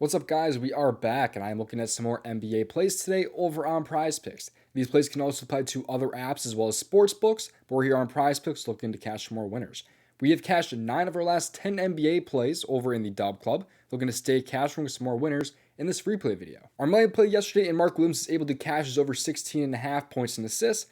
What's up, guys? We are back, and I'm looking at some more NBA plays today over on PrizePicks. These plays can also apply to other apps as well as sports books, but we're here on PrizePicks looking to cash more winners. We have cashed 9 of our last 10 NBA plays over in the DubClub, looking to stay cash with some more winners in this free play video. Our money play yesterday, and Mark Williams is able to cash his over 16.5 points and assists,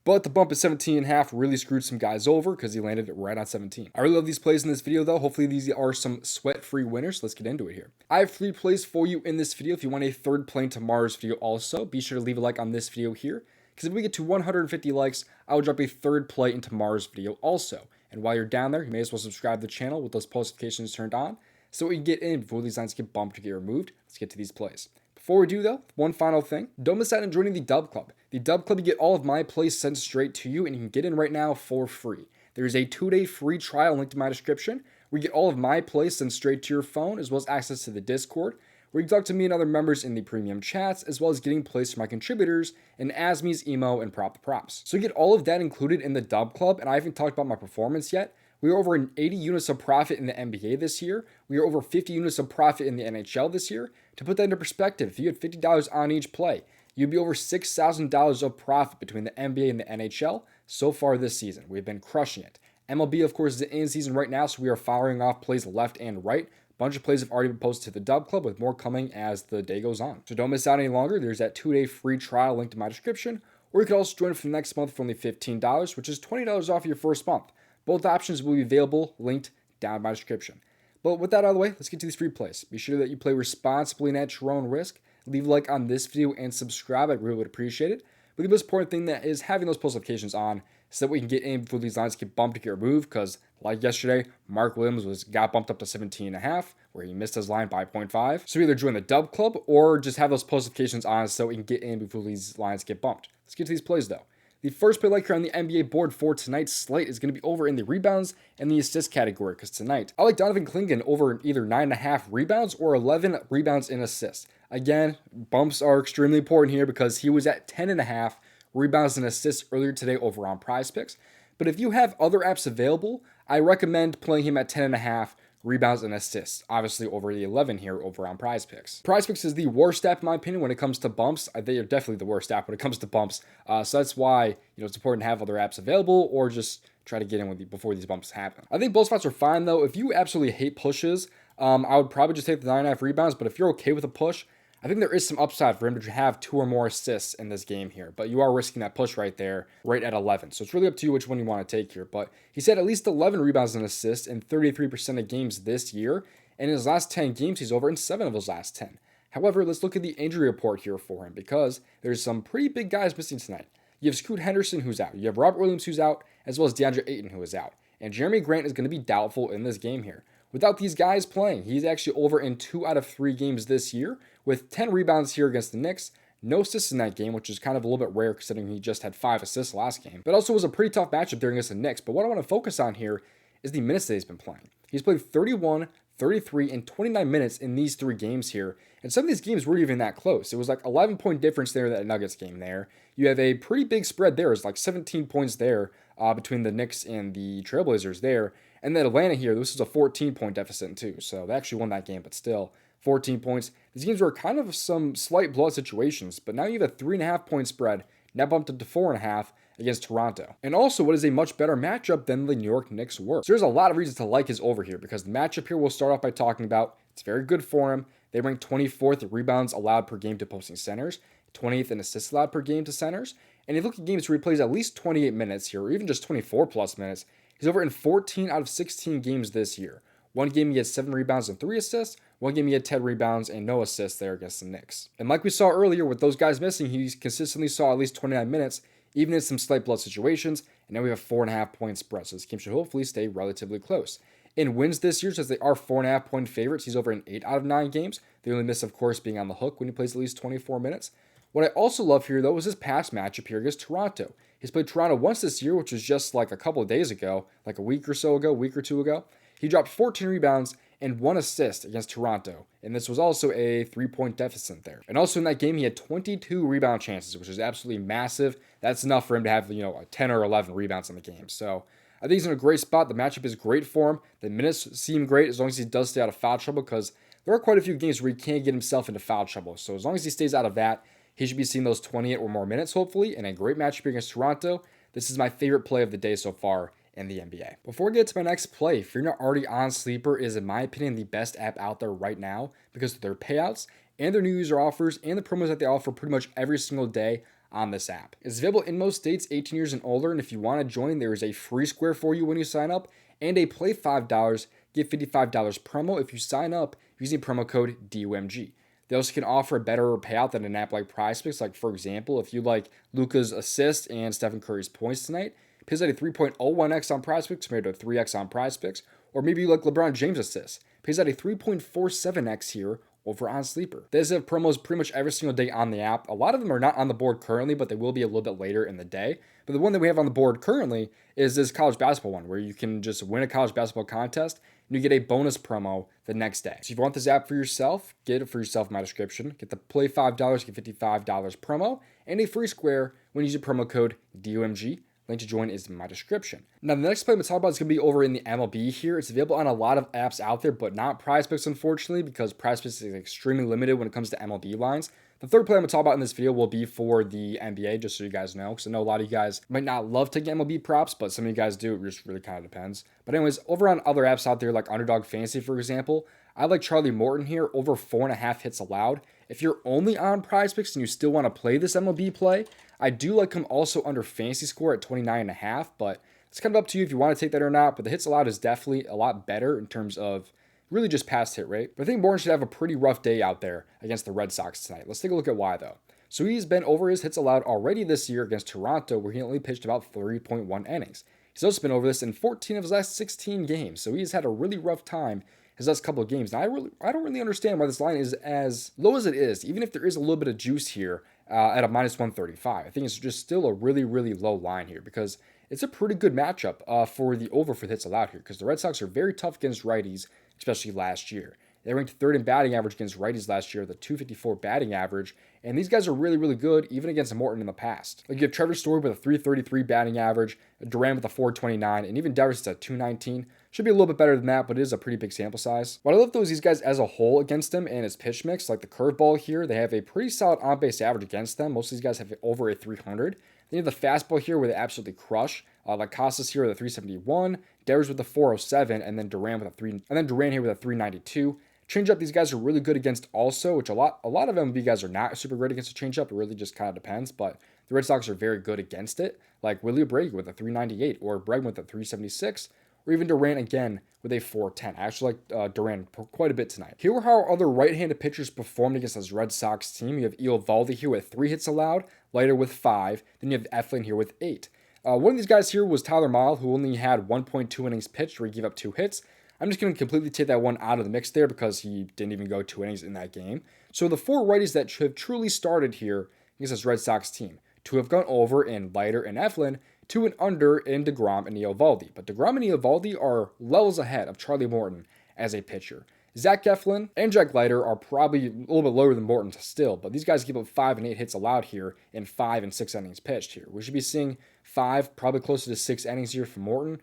but the bump at 17.5 really screwed some guys over because he landed it right on 17. I really love these plays in this video though. Hopefully these are some sweat-free winners. Let's get into it here. I have 3 plays for you in this video. If you want a third play in tomorrow's video also, be sure to leave a like on this video here, because if we get to 150 likes, I will drop a third play in tomorrow's video also. And while you're down there, you may as well subscribe to the channel with those post notifications turned on so we can get in before these lines get bumped or get removed. Let's get to these plays. Before we do though, one final thing, don't miss out on joining the DubClub. The DubClub, you get all of my plays sent straight to you, and you can get in right now for free. There's a 2-day free trial linked in my description where you get all of my plays sent straight to your phone, as well as access to the Discord, where you can talk to me and other members in the premium chats, as well as getting plays from my contributors and Asmi's emo and props. So you get all of that included in the DubClub, and I haven't talked about my performance yet. We are over 80 units of profit in the NBA this year. We are over 50 units of profit in the NHL this year. To put that into perspective, if you had $50 on each play, you'd be over $6,000 of profit between the NBA and the NHL so far this season. We've been crushing it. MLB, of course, is in season right now, so we are firing off plays left and right. A bunch of plays have already been posted to the DubClub, with more coming as the day goes on. So don't miss out any longer. There's that 2-day free trial linked in my description, or you can also join for the next month for only $15, which is $20 off your first month. Both options will be available, linked down in my description. But with that out of the way, let's get to these free plays. Be sure that you play responsibly and at your own risk. Leave a like on this video and subscribe. I really would appreciate it. But the most important thing that is having those post notifications on so that we can get in before these lines get bumped to get removed. Because like yesterday, Mark Williams got bumped up to 17.5, where he missed his line by 0.5. So either join the DubClub or just have those post notifications on so we can get in before these lines get bumped. Let's get to these plays though. The first play like here on the NBA board for tonight's slate is going to be over in the rebounds and the assist category, because tonight I like Donovan Clingan over either 9.5 rebounds or 11 rebounds and assists. Again, bumps are extremely important here because he was at 10.5 rebounds and assists earlier today over on PrizePicks. But if you have other apps available, I recommend playing him at 10.5 rebounds and assists, obviously over the 11 here over on PrizePicks. PrizePicks is the worst app in my opinion when it comes to bumps. They are definitely the worst app when it comes to bumps. So that's why it's important to have other apps available, or just try to get in with you before these bumps happen. I think both spots are fine though. If you absolutely hate pushes, I would probably just take the 9.5 rebounds. But if you're okay with a push, I think there is some upside for him to have 2 or more assists in this game here, but you are risking that push right there, right at 11. So it's really up to you which one you want to take here. But he's had at least 11 rebounds and assists in 33% of games this year. And in his last 10 games, he's over in 7 of his last 10. However, let's look at the injury report here for him, because there's some pretty big guys missing tonight. You have Scoot Henderson, who's out. You have Robert Williams, who's out, as well as DeAndre Ayton, who is out. And Jeremy Grant is going to be doubtful in this game here. Without these guys playing, he's actually over in 2 out of 3 games this year, with 10 rebounds here against the Knicks, no assists in that game, which is kind of a little bit rare considering he just had 5 assists last game. But also was a pretty tough matchup there against the Knicks. But what I want to focus on here is the minutes that he's been playing. He's played 31, 33, and 29 minutes in these 3 games here. And some of these games weren't even that close. It was like 11-point difference there, that Nuggets game there. You have a pretty big spread there. It's like 17 points there between the Knicks and the Trailblazers there. And then Atlanta here, this is a 14-point deficit too. So they actually won that game, but still 14 points. These games were kind of some slight blowout situations, but now you have a 3.5-point spread, now bumped up to 4.5 against Toronto. And also what is a much better matchup than the New York Knicks were. So there's a lot of reasons to like his over here, because the matchup here we'll start off by talking about, it's very good for him. They rank 24th in rebounds allowed per game to opposing centers, 20th in assists allowed per game to centers. And if you look at games where he plays at least 28 minutes here, or even just 24 plus minutes, he's over in 14 out of 16 games this year. One game he had 7 rebounds and 3 assists. One game he had 10 rebounds and no assists there against the Knicks. And like we saw earlier, with those guys missing, he consistently saw at least 29 minutes, even in some slight blood situations. And now we have 4.5-point spread. So this game should hopefully stay relatively close. In wins this year, since they are 4.5-point favorites, he's over in 8 out of 9 games. The only miss, of course, being on the hook when he plays at least 24 minutes. What I also love here, though, is his past matchup here against Toronto. He's played Toronto once this year, which was just like a couple of days ago, like a week or 2 ago. He dropped 14 rebounds and 1 assist against Toronto, and this was also a 3-point deficit there. And also in that game, he had 22 rebound chances, which is absolutely massive. That's enough for him to have, 10 or 11 rebounds in the game. So I think he's in a great spot. The matchup is great for him. The minutes seem great as long as he does stay out of foul trouble, because there are quite a few games where he can get himself into foul trouble. So as long as he stays out of that, he should be seeing those 28 or more minutes, hopefully, and a great matchup against Toronto. This is my favorite play of the day so far in the NBA. Before we get to my next play, if you're not already on Sleeper, is in my opinion the best app out there right now because of their payouts and their new user offers and the promos that they offer pretty much every single day on this app. It's available in most states 18 years and older, and if you want to join, there is a free square for you when you sign up and a play $5, get $55 promo if you sign up using promo code DOMG. They also can offer a better payout than an app like PrizePicks. Like, for example, if you like Luka's assist and Stephen Curry's points tonight, pays at a 3.01x on PrizePicks compared to a 3x on PrizePicks. Or maybe you like LeBron James assists, pays at a 3.47x here over on Sleeper. They have promos pretty much every single day on the app. A lot of them are not on the board currently, but they will be a little bit later in the day. But the one that we have on the board currently is this college basketball one, where you can just win a college basketball contest and you get a bonus promo the next day. So if you want this app for yourself, get it for yourself in my description. Get the play $5, get $55 promo, and a free square when you use the promo code DOMG. Link to join is in my description. Now, the next play I'm going to talk about is going to be over in the MLB here. It's available on a lot of apps out there, but not PrizePicks, unfortunately, because PrizePicks is extremely limited when it comes to MLB lines. The third play I'm going to talk about in this video will be for the NBA, just so you guys know, because I know a lot of you guys might not love taking MLB props, but some of you guys do. It just really kind of depends. But anyways, over on other apps out there, like Underdog Fantasy, for example, I like Charlie Morton here, over 4.5 hits allowed. If you're only on PrizePicks and you still want to play this MLB play, I do like him also under fantasy score at 29.5, but it's kind of up to you if you want to take that or not. But the hits allowed is definitely a lot better in terms of really just past hit rate. But I think Morton should have a pretty rough day out there against the Red Sox tonight. Let's take a look at why, though. So he's been over his hits allowed already this year against Toronto, where he only pitched about 3.1 innings. He's also been over this in 14 of his last 16 games, so he's had a really rough time his last couple of games. Now, I don't really understand why this line is as low as it is, even if there is a little bit of juice here at a minus 135. I think it's just still a really, really low line here because it's a pretty good matchup for the over for the hits allowed here because the Red Sox are very tough against righties, especially last year. They ranked third in batting average against righties last year, the .254 batting average, and these guys are really, really good even against Morton in the past. Like you have Trevor Story with a .333 batting average, Duran with a .429, and even Devers at a .219. Should be a little bit better than that, but it is a pretty big sample size. What I love though is these guys as a whole against them and his pitch mix, like the curveball here, they have a pretty solid on-base average against them. Most of these guys have over a 300. Then you have the fastball here where they absolutely crush. Like Casas here with a 371, Devers with a 407, and then Duran with a Duran here with a 392. Changeup, these guys are really good against also, which a lot of MLB guys are not super great against a changeup. It really just kind of depends, but the Red Sox are very good against it. Like Willie Brady with a 398, or Bregman with a 376, or even Duran again with a 410. I actually like Duran quite a bit tonight. Here are how our other right-handed pitchers performed against this Red Sox team. You have Eovaldi here with 3 hits allowed, Leiter with 5, then you have Eflin here with 8. One of these guys here was Tyler Mahle, who only had 1.2 innings pitched where he gave up 2 hits. I'm just going to completely take that one out of the mix there because he didn't even go 2 innings in that game. So the 4 righties that have truly started here against this Red Sox team, 2 have gone over in Leiter and Eflin, 2 and under in DeGrom and Eovaldi. But DeGrom and Eovaldi are levels ahead of Charlie Morton as a pitcher. Zach Eflin and Jack Leiter are probably a little bit lower than Morton still, but these guys give up 5 and 8 hits allowed here in 5 and 6 innings pitched here. We should be seeing 5, probably closer to 6 innings here from Morton.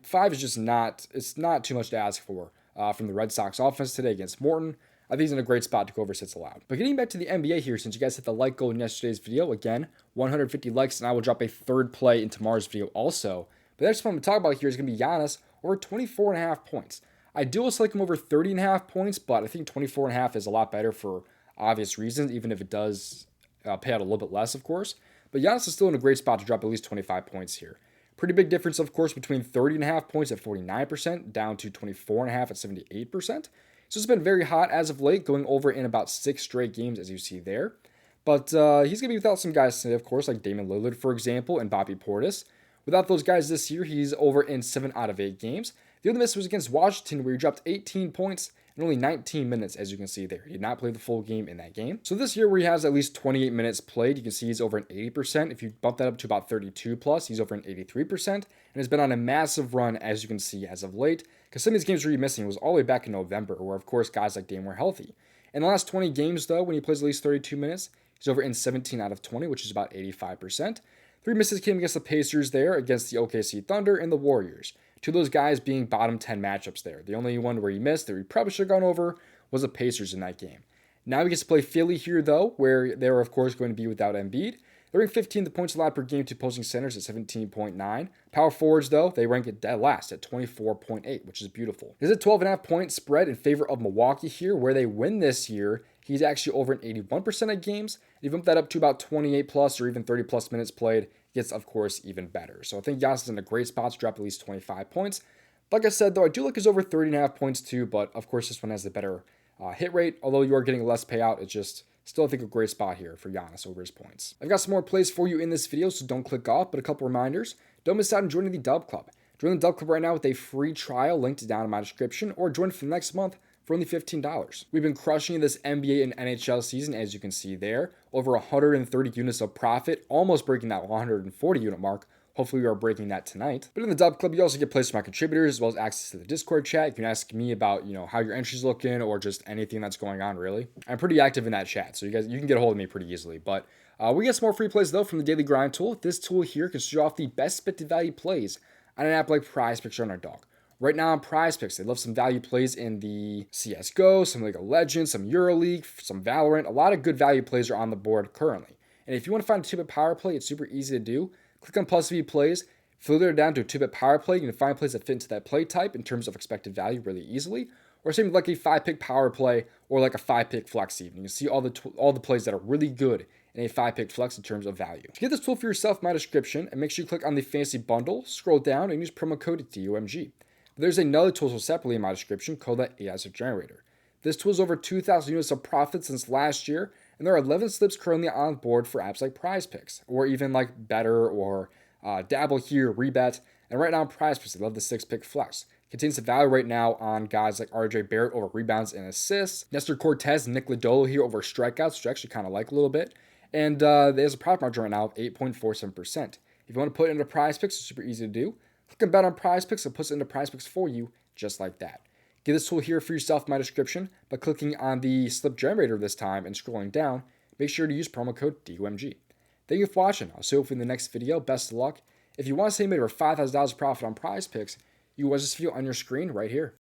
5 is just it's not too much to ask for from the Red Sox offense today against Morton. I think he's in a great spot to go over hits allowed. But getting back to the NBA here, since you guys hit the like goal in yesterday's video, again, 150 likes, and I will drop a third play in tomorrow's video also. But the next one I'm going to talk about here is going to be Giannis over 24.5 points. I do also like him over 30.5 points, but I think 24.5 is a lot better for obvious reasons, even if it does pay out a little bit less, of course. But Giannis is still in a great spot to drop at least 25 points here. Pretty big difference, of course, between 30.5 points at 49% down to 24.5 at 78%. So it's been very hot as of late, going over in about 6 straight games, as you see there. But he's going to be without some guys today, of course, like Damian Lillard, for example, and Bobby Portis. Without those guys this year, he's over in 7 out of 8 games. The other miss was against Washington, where he dropped 18 points in only 19 minutes, as you can see there. He did not play the full game in that game. So this year, where he has at least 28 minutes played, you can see he's over an 80%. If you bump that up to about 32 plus, he's over an 83%, and has been on a massive run, as you can see, as of late. Because some of these games where he's missing was all the way back in November, where, of course, guys like Dame were healthy. In the last 20 games, though, when he plays at least 32 minutes, he's over in 17 out of 20, which is about 85%. 3 misses came against the Pacers there, against the OKC Thunder, and the Warriors. 2 of those guys being bottom 10 matchups there. The only one where he missed that he probably should have gone over was the Pacers in that game. Now we get to play Philly here, though, where they're, of course, going to be without Embiid. They rank 15th points allowed per game to opposing centers at 17.9. Power forwards, though, they rank it dead last at 24.8, which is beautiful. There's a 12.5 point spread in favor of Milwaukee here, where they win this year. He's actually over an 81% of games. If you bump that up to about 28 plus or even 30 plus minutes played, it gets, of course, even better. So I think Giannis is in a great spot to drop at least 25 points. Like I said, though, I do like his over 30.5 points too, but of course this one has the better hit rate. Although you are getting less payout, it's just still, I think, a great spot here for Giannis over his points. I've got some more plays for you in this video, so don't click off, but a couple reminders. Don't miss out on joining the DubClub. Join the DubClub right now with a free trial linked down in my description, or join for the next month for only $15. We've been crushing this NBA and NHL season, as you can see there. Over 130 units of profit, almost breaking that 140 unit mark. Hopefully we are breaking that tonight. But in the DubClub, you also get plays from my contributors, as well as access to the Discord chat. You can ask me about, how your entry's looking, or just anything that's going on, really. I'm pretty active in that chat, so you can get a hold of me pretty easily. But we get some more free plays, though, from the Daily Grind tool. This tool here can show off the best expected value plays on an app like PrizePicks or Underdog. Right now on PrizePicks, they love some value plays in the CSGO, some League of Legends, some EuroLeague, some Valorant. A lot of good value plays are on the board currently. And if you want to find a 2-bit power play, it's super easy to do. Click on PlusV plays, filter it down to a 2-bit power play. You can find plays that fit into that play type in terms of expected value really easily. Or something like a 5-pick power play or like a 5-pick flex even. You can see all the plays that are really good in a 5-pick flex in terms of value. To get this tool for yourself, my description, and make sure you click on the fancy bundle, scroll down, and use promo code DOMG. But there's another tool separately in my description called the AI Generator. This tool is over 2,000 units of profit since last year, and there are 11 slips currently on board for apps like PrizePicks, or even like Better or Dabble here, Rebet. And right now on PrizePicks, they love the 6-pick flex. Contains the value right now on guys like RJ Barrett over rebounds and assists, Nestor Cortez and Nick Lodolo here over strikeouts, which I actually kind of like a little bit. And there's a profit margin right now of 8.47%. If you want to put it into PrizePicks, it's super easy to do. Click and bet on PrizePicks, it puts it into PrizePicks for you, just like that. Get this tool here for yourself in my description by clicking on the slip generator this time and scrolling down. Make sure to use promo code DOMG. Thank you for watching. I'll see you in the next video. Best of luck. If you want to say you made over $5,000 profit on PrizePicks, you can watch this video on your screen right here.